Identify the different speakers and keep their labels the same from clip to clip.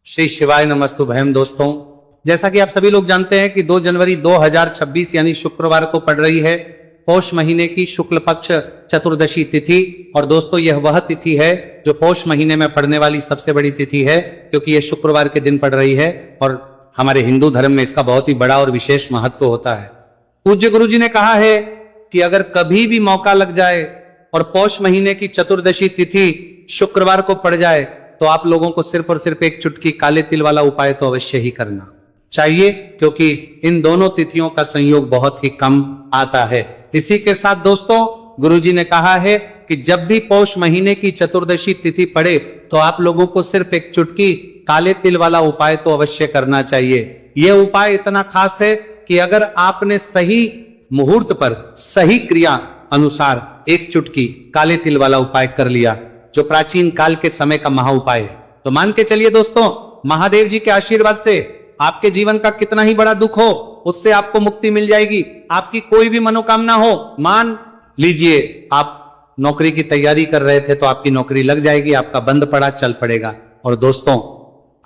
Speaker 1: श्री शिवाय नमस्तुभयम। दोस्तों, जैसा कि आप सभी लोग जानते हैं कि 2 जनवरी 2026 यानी शुक्रवार को पड़ रही है पौष महीने की शुक्ल पक्ष चतुर्दशी तिथि। और दोस्तों, यह वह तिथि है जो पौष महीने में पड़ने वाली सबसे बड़ी तिथि है, क्योंकि यह शुक्रवार के दिन पड़ रही है और हमारे हिंदू धर्म में इसका बहुत ही बड़ा और विशेष महत्व होता है। पूज्य गुरु जी ने कहा है कि अगर कभी भी मौका लग जाए और पौष महीने की चतुर्दशी तिथि शुक्रवार को पड़ जाए तो आप लोगों को सिर्फ और सिर्फ एक चुटकी काले तिल वाला उपाय तो अवश्य ही करना चाहिए, क्योंकि इन दोनों तिथियों का संयोग बहुत ही कम आता है। इसी के साथ दोस्तों, गुरुजी ने कहा है कि जब भी पौष महीने की चतुर्दशी तिथि पड़े तो आप लोगों को सिर्फ एक चुटकी काले तिल वाला उपाय तो अवश्य करना चाहिए। यह उपाय इतना खास है कि अगर आपने सही मुहूर्त पर सही क्रिया अनुसार एक चुटकी काले तिल वाला उपाय कर लिया, जो प्राचीन काल के समय का महा उपाय है, तो मान के चलिए दोस्तों, महादेव जी के आशीर्वाद से आपके जीवन का कितना ही बड़ा दुख हो उससे आपको मुक्ति मिल जाएगी। आपकी कोई भी मनोकामना हो, मान लीजिए आप नौकरी की तैयारी कर रहे थे तो आपकी नौकरी लग जाएगी, आपका बंद पड़ा चल पड़ेगा। और दोस्तों,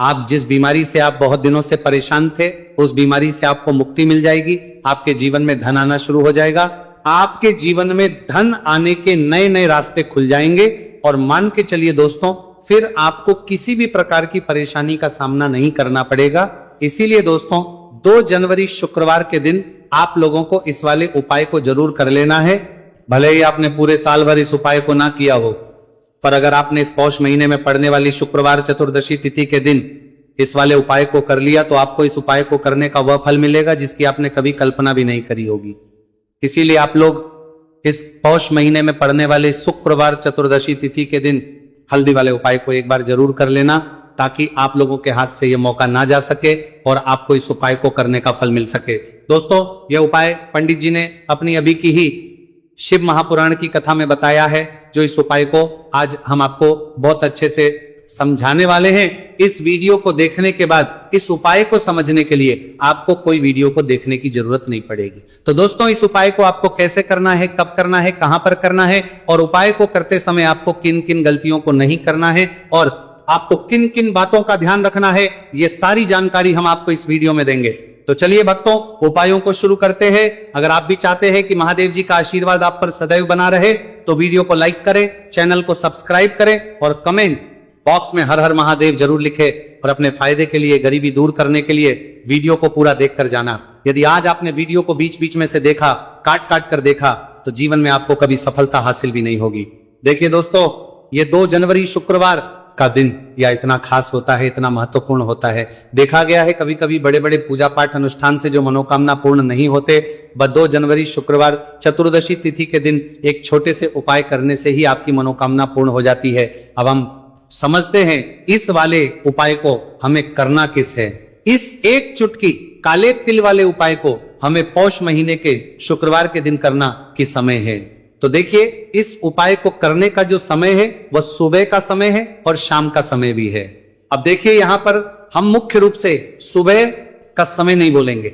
Speaker 1: आप जिस बीमारी से आप बहुत दिनों से परेशान थे उस बीमारी से आपको मुक्ति मिल जाएगी। आपके जीवन में धन आना शुरू हो जाएगा, आपके जीवन में धन आने के नए नए रास्ते खुल जाएंगे। और मान के चलिए दोस्तों, फिर आपको किसी भी प्रकार की परेशानी का सामना नहीं करना पड़ेगा। इसीलिए दोस्तों, 2 जनवरी शुक्रवार के दिन आप लोगों को इस वाले उपाय को जरूर कर लेना है। भले ही आपने पूरे साल भर इस उपाय को ना किया हो, पर अगर आपने इस पौष महीने में पड़ने वाली शुक्रवार चतुर्दशी तिथि के दिन इस वाले उपाय को कर लिया तो आपको इस उपाय को करने का वह फल मिलेगा जिसकी आपने कभी कल्पना भी नहीं करी होगी। इसीलिए आप लोग इस पौष महीने में पड़ने वाले शुक्रवार चतुर्दशी तिथि के दिन हल्दी वाले उपाय को एक बार जरूर कर लेना, ताकि आप लोगों के हाथ से यह मौका ना जा सके और आपको इस उपाय को करने का फल मिल सके। दोस्तों, यह उपाय पंडित जी ने अपनी अभी की ही शिव महापुराण की कथा में बताया है, जो इस उपाय को आज हम आपको बहुत अच्छे से समझाने वाले हैं। इस वीडियो को देखने के बाद इस उपाय को समझने के लिए आपको कोई वीडियो को देखने की जरूरत नहीं पड़ेगी। तो दोस्तों, इस उपाय को आपको कैसे करना है, कब करना है, कहां पर करना है और उपाय को करते समय आपको किन किन गलतियों को नहीं करना है और आपको किन किन बातों का ध्यान रखना है, ये सारी जानकारी हम आपको इस वीडियो में देंगे। तो चलिए भक्तों, उपायों को शुरू करते हैं। अगर आप भी चाहते हैं कि महादेव जी का आशीर्वाद आप पर सदैव बना रहे तो वीडियो को लाइक करें, चैनल को सब्सक्राइब करें और कमेंट बॉक्स में हर हर महादेव जरूर लिखे। और अपने फायदे के लिए, गरीबी दूर करने के लिए वीडियो को पूरा देखकर जाना। यदि आज आपने वीडियो को बीच बीच में से देखा, काट काट कर देखा, तो जीवन में आपको कभी सफलता हासिल भी नहीं होगी। देखिए दोस्तों, ये 2 जनवरी शुक्रवार का दिन या इतना खास होता है, इतना महत्वपूर्ण होता है। देखा गया है कभी कभी बड़े बड़े पूजा पाठ अनुष्ठान से जो मनोकामना पूर्ण नहीं होते, बस 2 जनवरी शुक्रवार चतुर्दशी तिथि के दिन एक छोटे से उपाय करने से ही आपकी मनोकामना पूर्ण हो जाती है। अब हम समझते हैं इस वाले उपाय को हमें करना किस है। इस एक चुटकी काले तिल वाले उपाय को हमें पौष महीने के शुक्रवार के दिन करना किस समय है। तो देखिए, इस उपाय को करने का जो समय है वह सुबह का समय है और शाम का समय भी है। अब देखिए, यहां पर हम मुख्य रूप से सुबह का समय नहीं बोलेंगे,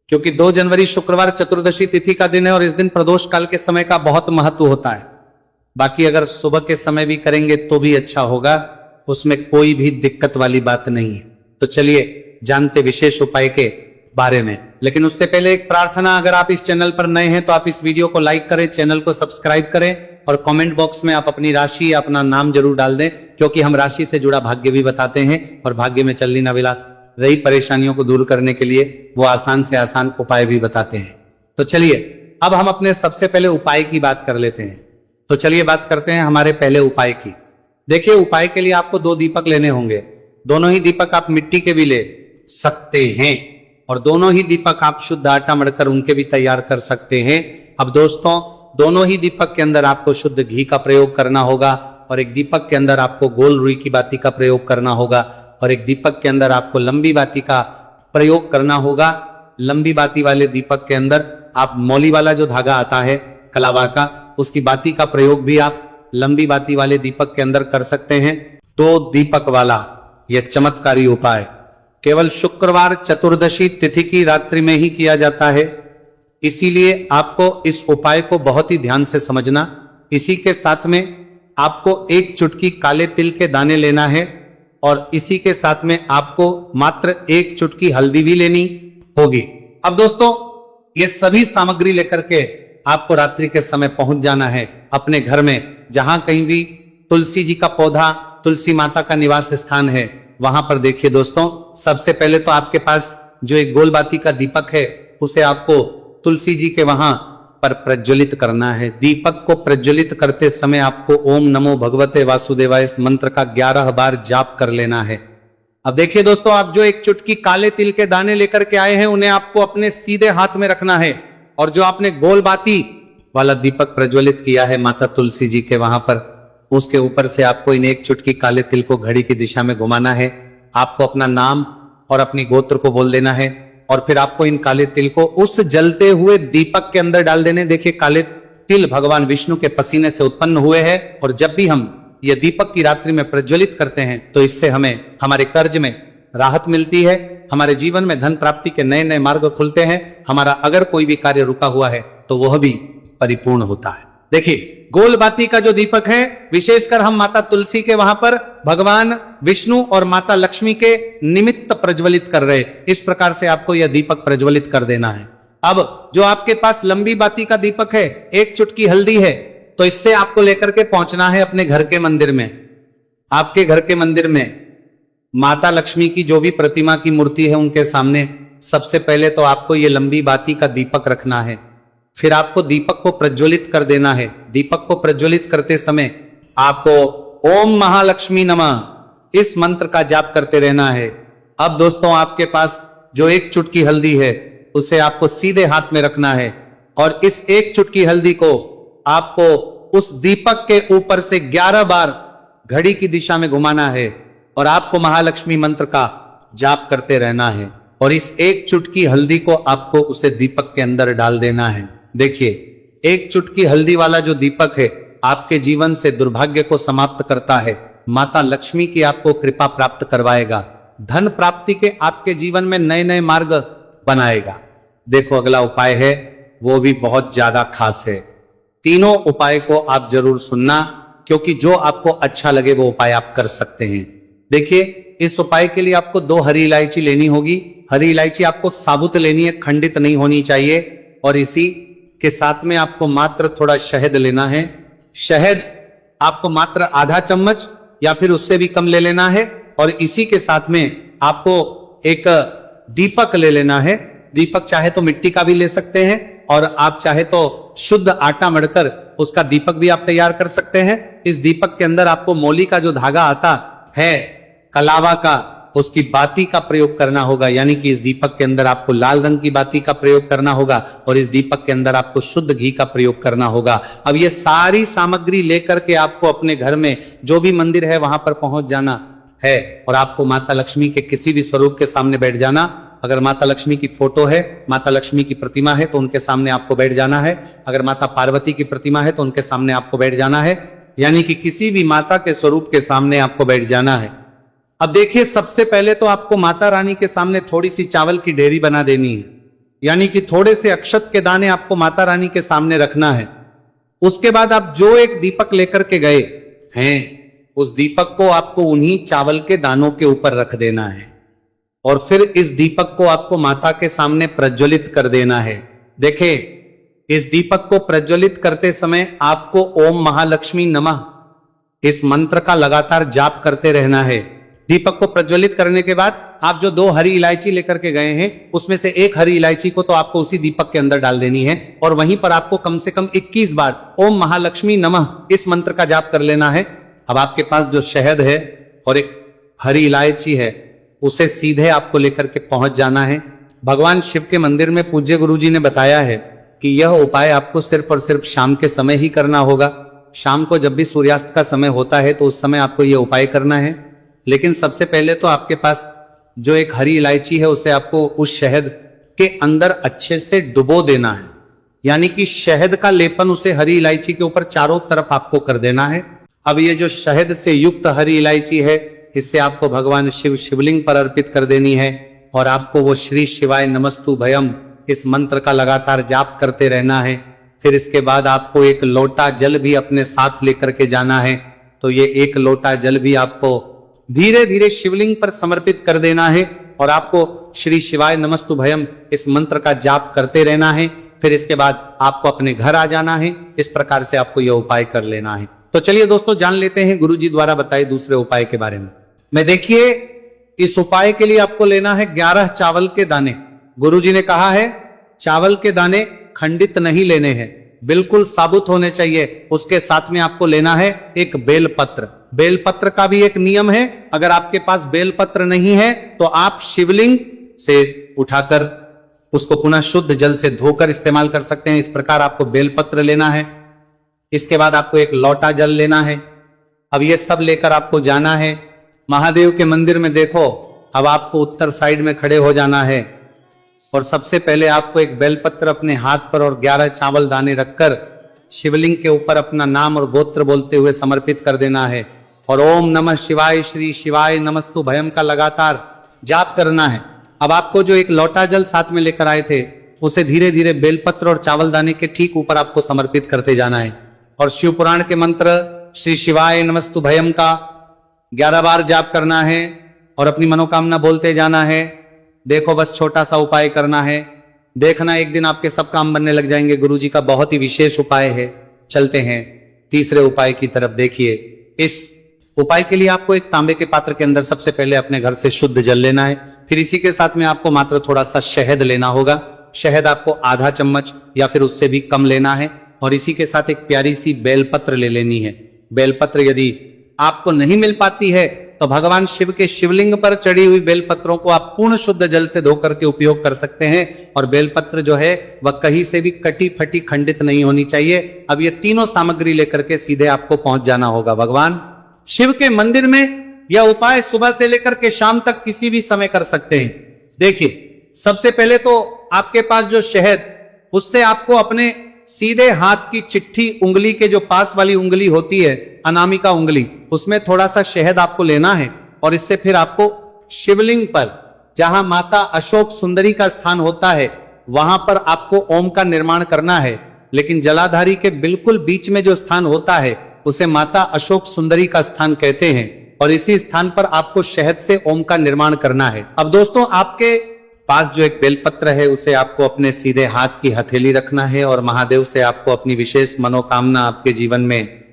Speaker 1: क्योंकि 2 जनवरी शुक्रवार चतुर्दशी तिथि का दिन है और इस दिन प्रदोष काल के समय का बहुत महत्व होता है। बाकी अगर सुबह के समय भी करेंगे तो भी अच्छा होगा, उसमें कोई भी दिक्कत वाली बात नहीं है। तो चलिए जानते विशेष उपाय के बारे में। लेकिन उससे पहले एक प्रार्थना, अगर आप इस चैनल पर नए हैं तो आप इस वीडियो को लाइक करें, चैनल को सब्सक्राइब करें और कमेंट बॉक्स में आप अपनी राशि या अपना नाम जरूर डाल दें, क्योंकि हम राशि से जुड़ा भाग्य भी बताते हैं और भाग्य में चलनी न मिला रही परेशानियों को दूर करने के लिए वो आसान से आसान उपाय भी बताते हैं। तो चलिए अब हम अपने सबसे पहले उपाय की बात कर लेते हैं। तो चलिए बात करते हैं हमारे पहले उपाय की। देखिए, उपाय के लिए आपको 2 दीपक लेने होंगे। दोनों ही दीपक आप मिट्टी के भी ले सकते हैं और दोनों ही दीपक आप शुद्ध आटा मढ़कर उनके भी तैयार कर सकते हैं। अब दोस्तों, दोनों ही दीपक के अंदर आपको शुद्ध घी का प्रयोग करना होगा और एक दीपक के अंदर आपको गोल रुई की बाती का प्रयोग करना होगा और एक दीपक के अंदर आपको लंबी बाती का प्रयोग करना होगा। लंबी बाती वाले दीपक के अंदर आप मौली वाला जो धागा आता है कलावा का, उसकी बाती का प्रयोग भी आप लंबी बाती वाले दीपक के अंदर कर सकते हैं। 2 दीपक वाला यह चमत्कारी उपाय केवल शुक्रवार चतुर्दशी तिथि की रात्रि में ही किया जाता है, इसीलिए आपको इस उपाय को बहुत ही ध्यान से समझना। इसी के साथ में आपको एक चुटकी काले तिल के दाने लेना है और इसी के साथ में आपको मात्र एक चुटकी हल्दी भी लेनी होगी। अब दोस्तों ये सभी सामग्री लेकर के आपको रात्रि के समय पहुंच जाना है अपने घर में, जहां कहीं भी तुलसी जी का पौधा, तुलसी माता का निवास स्थान है, वहां पर देखिए दोस्तों, सबसे पहले तो आपके पास जो एक गोलबाती का दीपक है उसे आपको तुलसी जी के वहां पर प्रज्वलित करना है। दीपक को प्रज्वलित करते समय आपको ओम नमो भगवते वासुदेवाय इस मंत्र का 11 बार जाप कर लेना है। अब देखिए दोस्तों, आप जो एक चुटकी काले तिल के दाने लेकर के आए हैं उन्हें आपको अपने सीधे हाथ में रखना है, और जो आपने गोलबाती वाला दीपक प्रज्वलित किया है माता तुलसी जी के वहां पर, उसके ऊपर से आपको इन एक चुटकी काले तिल को घड़ी की दिशा में घुमाना है। आपको अपना नाम और अपनी गोत्र को बोल देना है, और फिर आपको इन काले तिल को उस जलते हुए दीपक के अंदर डाल देने। देखिए काले तिल भगवान विष्णु के पसीने से उत्पन्न हुए हैं, और जब भी हम ये दीपक की रात्रि में प्रज्वलित करते हैं तो इससे हमें हमारे कर्ज में राहत मिलती है, हमारे जीवन में धन प्राप्ति के नए नए मार्ग खुलते हैं, हमारा अगर कोई भी कार्य रुका हुआ है तो वह भी परिपूर्ण होता है। देखिए गोलबाती का जो दीपक है विशेषकर हम माता तुलसी के वहां पर भगवान विष्णु और माता लक्ष्मी के निमित्त प्रज्वलित कर रहे, इस प्रकार से आपको यह दीपक प्रज्वलित कर देना है। अब जो आपके पास लंबी बाती का दीपक है, एक चुटकी हल्दी है, तो इससे आपको लेकर के पहुंचना है अपने घर के मंदिर में। आपके घर के मंदिर में माता लक्ष्मी की जो भी प्रतिमा की मूर्ति है उनके सामने सबसे पहले तो आपको ये लंबी बाती का दीपक रखना है। फिर आपको दीपक को प्रज्वलित कर देना है। दीपक को प्रज्वलित करते समय आपको ओम महालक्ष्मी नमः इस मंत्र का जाप करते रहना है। अब दोस्तों आपके पास जो एक चुटकी हल्दी है उसे आपको सीधे हाथ में रखना है, और इस एक चुटकी हल्दी को आपको उस दीपक के ऊपर से 11 बार घड़ी की दिशा में घुमाना है, और आपको महालक्ष्मी मंत्र का जाप करते रहना है, और इस एक चुटकी हल्दी को आपको उसे दीपक के अंदर डाल देना है। देखिए एक चुटकी हल्दी वाला जो दीपक है आपके जीवन से दुर्भाग्य को समाप्त करता है, माता लक्ष्मी की आपको कृपा प्राप्त करवाएगा, धन प्राप्ति के आपके जीवन में नए नए मार्ग बनाएगा। देखो अगला उपाय है वो भी बहुत ज्यादा खास है। तीनों उपाय को आप जरूर सुनना, क्योंकि जो आपको अच्छा लगे वो उपाय आप कर सकते हैं। देखिए इस उपाय के लिए आपको 2 हरी इलायची लेनी होगी। हरी इलायची आपको साबुत लेनी है, खंडित नहीं होनी चाहिए, और इसी के साथ में आपको मात्र थोड़ा शहद लेना है। शहद आपको मात्र आधा चम्मच या फिर उससे भी कम ले लेना है, और इसी के साथ में आपको एक दीपक ले लेना है। दीपक चाहे तो मिट्टी का भी ले सकते हैं, और आप चाहे तो शुद्ध आटा मढ़कर उसका दीपक भी आप तैयार कर सकते हैं। इस दीपक के अंदर आपको मोली का जो धागा आता है कलावा का, उसकी बाती का प्रयोग करना होगा, यानी कि इस दीपक के अंदर आपको लाल रंग की बाती का प्रयोग करना होगा, और इस दीपक के अंदर आपको शुद्ध घी का प्रयोग करना होगा। अब ये सारी सामग्री लेकर के आपको अपने घर में जो भी मंदिर है वहां पर पहुंच जाना है, और आपको माता लक्ष्मी के किसी भी स्वरूप के सामने बैठ जाना। अगर माता लक्ष्मी की फोटो है, माता लक्ष्मी की प्रतिमा है तो उनके सामने आपको बैठ जाना है। अगर माता पार्वती की प्रतिमा है तो उनके सामने आपको बैठ जाना है, यानी कि किसी भी माता के स्वरूप के सामने आपको बैठ जाना है। अब देखिए सबसे पहले तो आपको माता रानी के सामने थोड़ी सी चावल की ढेरी बना देनी है, यानी कि थोड़े से अक्षत के दाने आपको माता रानी के सामने रखना है। उसके बाद आप जो एक दीपक लेकर के गए हैं उस दीपक को आपको उन्हीं चावल के दानों के ऊपर रख देना है, और फिर इस दीपक को आपको माता के सामने प्रज्वलित कर देना है। देखिए इस दीपक को प्रज्वलित करते समय आपको ओम महालक्ष्मी नमः इस मंत्र का लगातार जाप करते रहना है। दीपक को प्रज्वलित करने के बाद आप जो 2 हरी इलायची लेकर के गए हैं उसमें से एक हरी इलायची को तो आपको उसी दीपक के अंदर डाल देनी है, और वहीं पर आपको कम से कम 21 बार ओम महालक्ष्मी नमः इस मंत्र का जाप कर लेना है। अब आपके पास जो शहद है और एक हरी इलायची है उसे सीधे आपको लेकर के पहुंच जाना है। भगवान शिव के मंदिर में पूज्य गुरु जी ने बताया है कि यह उपाय आपको सिर्फ और सिर्फ शाम के समय ही करना होगा। शाम को जब भी सूर्यास्त का समय होता है तो उस समय आपको यह उपाय करना है। लेकिन सबसे पहले तो आपके पास जो एक हरी इलायची है उसे आपको उस शहद के अंदर अच्छे से डुबो देना है, यानी कि शहद का लेपन उसे हरी इलायची के ऊपर चारों तरफ आपको कर देना है। अब ये जो शहद से युक्त हरी इलायची है इससे आपको भगवान शिव शिवलिंग पर अर्पित कर देनी है, और आपको वो श्री शिवाय नमस्तु भयम इस मंत्र का लगातार जाप करते रहना है। फिर इसके बाद आपको एक लोटा जल भी अपने साथ लेकर के जाना है, तो ये एक लोटा जल भी आपको धीरे धीरे शिवलिंग पर समर्पित कर देना है और आपको श्री शिवाय नमस्तुभयम इस मंत्र का जाप करते रहना है। फिर इसके बाद आपको अपने घर आ जाना है। इस प्रकार से आपको यह उपाय कर लेना है। तो चलिए दोस्तों, जान लेते हैं गुरु जी द्वारा बताए दूसरे उपाय के बारे में। देखिए, इस उपाय के लिए आपको लेना है 11 चावल के दाने। गुरु जी ने कहा है चावल के दाने खंडित नहीं लेने हैं, बिल्कुल साबुत होने चाहिए। उसके साथ में आपको लेना है एक बेलपत्र। बेलपत्र का भी एक नियम है, अगर आपके पास बेलपत्र नहीं है तो आप शिवलिंग से उठाकर उसको पुनः शुद्ध जल से धोकर इस्तेमाल कर सकते हैं। इस प्रकार आपको बेलपत्र लेना है। इसके बाद आपको एक लोटा जल लेना है। अब ये सब लेकर आपको जाना है महादेव के मंदिर में। देखो, अब आपको उत्तर साइड में खड़े हो जाना है और सबसे पहले आपको एक बेलपत्र अपने हाथ पर और 11 चावल दाने रखकर शिवलिंग के ऊपर अपना नाम और गोत्र बोलते हुए समर्पित कर देना है और ओम नमः शिवाय श्री शिवाय नमस्तुभयम का लगातार जाप करना है। अब आपको जो एक लोटा जल साथ में लेकर आए थे उसे धीरे धीरे बेलपत्र और चावल दाने के ठीक ऊपर आपको समर्पित करते जाना है और शिव पुराण के मंत्र श्री शिवाय नमस्तुभयम का 11 बार जाप करना है और अपनी मनोकामना बोलते जाना है। देखो, बस छोटा सा उपाय करना है, देखना एक दिन आपके सब काम बनने लग जाएंगे। गुरु जी का बहुत ही विशेष उपाय है। चलते हैं तीसरे उपाय की तरफ। देखिए, इस उपाय के लिए आपको एक तांबे के पात्र के अंदर सबसे पहले अपने घर से शुद्ध जल लेना है। फिर इसी के साथ में आपको मात्र थोड़ा सा शहद लेना होगा। शहद आपको आधा चम्मच या फिर उससे भी कम लेना है और इसी के साथ एक प्यारी सी बेलपत्र ले लेनी है। बेलपत्र यदि आपको नहीं मिल पाती है तो भगवान शिव के शिवलिंग पर चढ़ी हुई बेलपत्रों को आप पूर्ण शुद्ध जल से धोकर के उपयोग कर सकते हैं। और बेलपत्र जो है वह कहीं से भी कटी फटी खंडित नहीं होनी चाहिए। अब ये तीनों सामग्री लेकर के सीधे आपको पहुंच जाना होगा भगवान शिव के मंदिर में। यह उपाय सुबह से लेकर के शाम तक किसी भी समय कर सकते हैं। देखिए, सबसे पहले तो आपके पास जो शहद, उससे आपको अपने सीधे हाथ की चिट्ठी उंगली के जो पास वाली उंगली होती है, अनामिका उंगली, उसमें थोड़ा सा शहद आपको लेना है और इससे फिर आपको शिवलिंग पर जहां माता अशोक सुंदरी का स्थान होता है वहां पर आपको ओम का निर्माण करना है। लेकिन जलाधारी के बिल्कुल बीच में जो स्थान होता है उसे माता अशोक सुंदरी का स्थान कहते हैं और इसी स्थान पर आपको शहद से ओम का निर्माण करना है। अब दोस्तों, आपके पास जो एक बेलपत्र है उसे आपको अपने सीधे हाथ की हथेली रखना है और महादेव से आपको अपनी विशेष मनोकामना, आपके जीवन में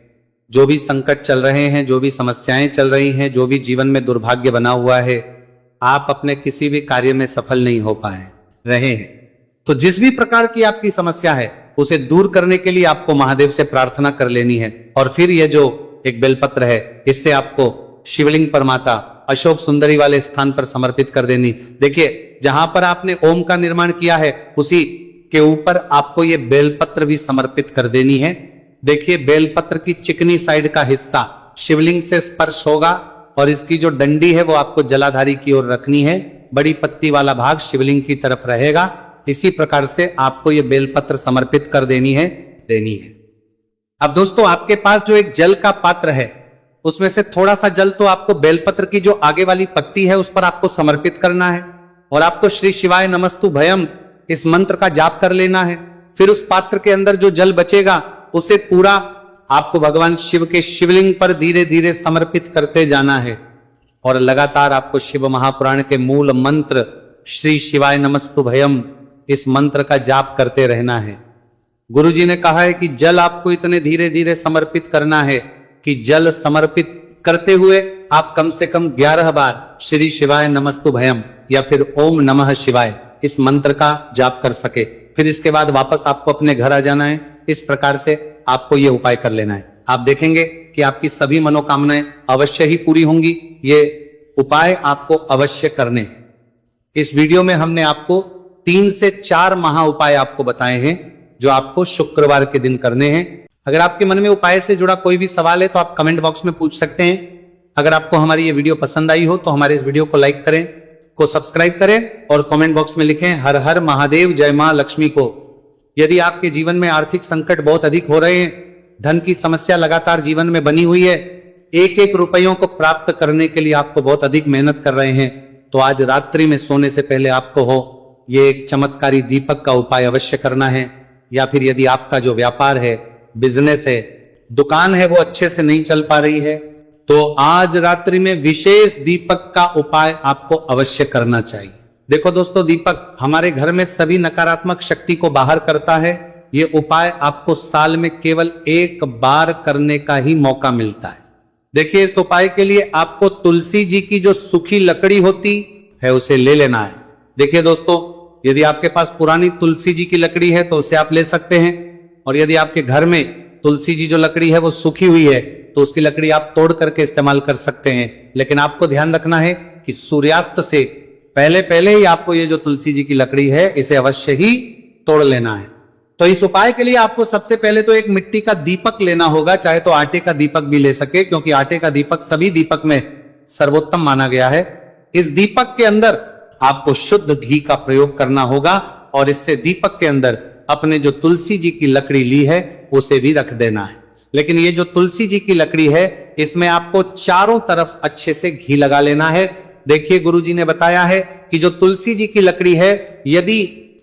Speaker 1: जो भी संकट चल रहे हैं, जो भी समस्याएं चल रही हैं, जो भी जीवन में दुर्भाग्य बना हुआ है, आप अपने किसी भी कार्य में सफल नहीं हो पाए रहे हैं, तो जिस भी प्रकार की आपकी समस्या है उसे दूर करने के लिए आपको महादेव से प्रार्थना कर लेनी है। और फिर यह जो एक बेलपत्र है इससे आपको शिवलिंग पर माता अशोक सुंदरी वाले स्थान पर समर्पित कर देनी। देखिए, जहां पर आपने ओम का निर्माण किया है उसी के ऊपर आपको ये बेलपत्र भी समर्पित कर देनी है। देखिए, बेलपत्र की चिकनी साइड का हिस्सा शिवलिंग से स्पर्श होगा और इसकी जो डंडी है वो आपको जलाधारी की ओर रखनी है। बड़ी पत्ती वाला भाग शिवलिंग की तरफ रहेगा। इसी प्रकार से आपको ये बेलपत्र समर्पित कर देनी है। अब दोस्तों, आपके पास जो एक जल का पात्र है उसमें से थोड़ा सा जल तो आपको बेलपत्र की जो आगे वाली पत्ती है उस पर आपको समर्पित करना है और आपको श्री शिवाय नमस्तुभयम इस मंत्र का जाप कर लेना है। फिर उस पात्र के अंदर जो जल बचेगा उसे पूरा आपको भगवान शिव के शिवलिंग पर धीरे धीरे समर्पित करते जाना है और लगातार आपको शिव महापुराण के मूल मंत्र श्री शिवाय नमस्तुभयम इस मंत्र का जाप करते रहना है। गुरुजी ने कहा है कि जल आपको इतने धीरे धीरे समर्पित करना है कि जल समर्पित करते हुए आप कम से कम 11 बार श्री शिवाय नमस्तुभयम या फिर ओम नमः शिवाय इस मंत्र का जाप कर सके। फिर इसके बाद वापस आपको अपने घर आ जाना है। इस प्रकार से आपको ये उपाय कर लेना है। आप देखेंगे कि आपकी सभी मनोकामनाएं अवश्य ही पूरी होंगी। ये उपाय आपको अवश्य करने हैं। इस वीडियो में हमने आपको 3 से 4 महा उपाय आपको बताए हैं जो आपको शुक्रवार के दिन करने हैं। अगर आपके मन में उपाय से जुड़ा कोई भी सवाल है तो आप कमेंट बॉक्स में पूछ सकते हैं। अगर आपको हमारी ये वीडियो पसंद आई हो तो हमारे इस वीडियो को लाइक करें, को सब्सक्राइब करें और कमेंट बॉक्स में लिखें हर हर महादेव, जय मां लक्ष्मी को। यदि आपके जीवन में आर्थिक संकट बहुत अधिक हो रहे हैं, धन की समस्या लगातार जीवन में बनी हुई है, एक एक रुपयों को प्राप्त करने के लिए आपको बहुत अधिक मेहनत कर रहे हैं, तो आज रात्रि में सोने से पहले आपको हो ये एक चमत्कारी दीपक का उपाय अवश्य करना है। या फिर यदि आपका जो व्यापार है, बिजनेस है, दुकान है, वो अच्छे से नहीं चल पा रही है, तो आज रात्रि में विशेष दीपक का उपाय आपको अवश्य करना चाहिए। देखो दोस्तों, दीपक हमारे घर में सभी नकारात्मक शक्ति को बाहर करता है। ये उपाय आपको साल में केवल एक बार करने का ही मौका मिलता है। देखिए, इस उपाय के लिए आपको तुलसी जी की जो सूखी लकड़ी होती है उसे ले लेना है। देखिए दोस्तों, यदि आपके पास पुरानी तुलसी जी की लकड़ी है तो उसे आप ले सकते हैं, और यदि आपके घर में तुलसी जी जो लकड़ी है वो सूखी हुई है तो उसकी लकड़ी आप तोड़ करके इस्तेमाल कर सकते हैं। लेकिन आपको ध्यान रखना है कि सूर्यास्त से पहले पहले ही आपको ये जो तुलसी जी की लकड़ी है इसे अवश्य ही तोड़ लेना है। तो इस उपाय के लिए आपको सबसे पहले तो एक मिट्टी का दीपक लेना होगा, चाहे तो आटे का दीपक भी ले सके, क्योंकि आटे का दीपक सभी दीपक में सर्वोत्तम माना गया है। इस दीपक के अंदर आपको शुद्ध घी का प्रयोग करना होगा, और इससे दीपक के अंदर अपने जो तुलसी जी की लकड़ी ली है उसे भी रख देना है। लेकिन ये जो तुलसी जी की लकड़ी है इसमें आपको चारों तरफ अच्छे से घी लगा लेना है। देखिए, गुरुजी ने बताया है कि जो तुलसी जी की लकड़ी है यदि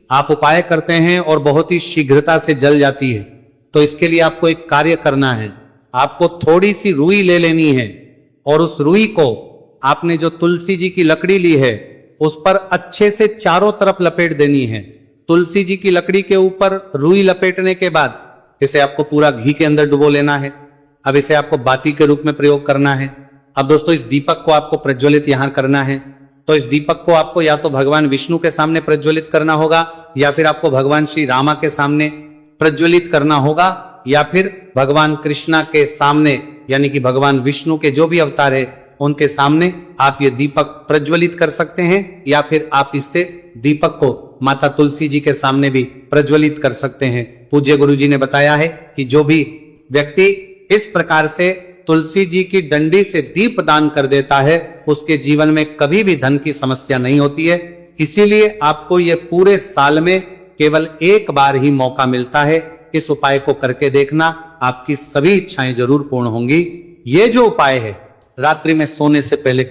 Speaker 1: आप उपाय करते हैं और बहुत ही शीघ्रता से जल जाती है तो इसके लिए आपको एक कार्य करना है। आपको थोड़ी सी रुई ले लेनी है और उस रुई को आपने जो तुलसी जी की लकड़ी ली है उस पर अच्छे से चारों तरफ लपेट देनी है। तुलसी जी की लकड़ी के ऊपर रुई लपेटने के बाद इसे आपको पूरा घी के अंदर डुबो लेना है। अब इसे आपको बाती के रूप में प्रयोग करना है। अब दोस्तों, इस दीपक को आपको प्रज्वलित यहां करना है। तो इस दीपक को आपको या तो भगवान विष्णु के सामने प्रज्वलित करना होगा, या फिर आपको भगवान श्री रामा के सामने प्रज्वलित करना होगा, या फिर भगवान कृष्णा के सामने, यानी कि भगवान विष्णु के जो भी अवतार है उनके सामने आप ये दीपक प्रज्वलित कर सकते हैं, या फिर आप इससे दीपक को माता तुलसी जी के सामने भी प्रज्वलित कर सकते हैं। पूज्य गुरु जी ने बताया है कि जो भी व्यक्ति इस प्रकार से तुलसी जी की डंडी से दीप दान कर देता है उसके जीवन में कभी भी धन की समस्या नहीं होती है। इसीलिए आपको ये पूरे साल में केवल एक बार ही मौका मिलता है। इस उपाय को करके देखना, आपकी सभी इच्छाएं जरूर पूर्ण होंगी। ये जो उपाय है रात्रि में सोने से पहले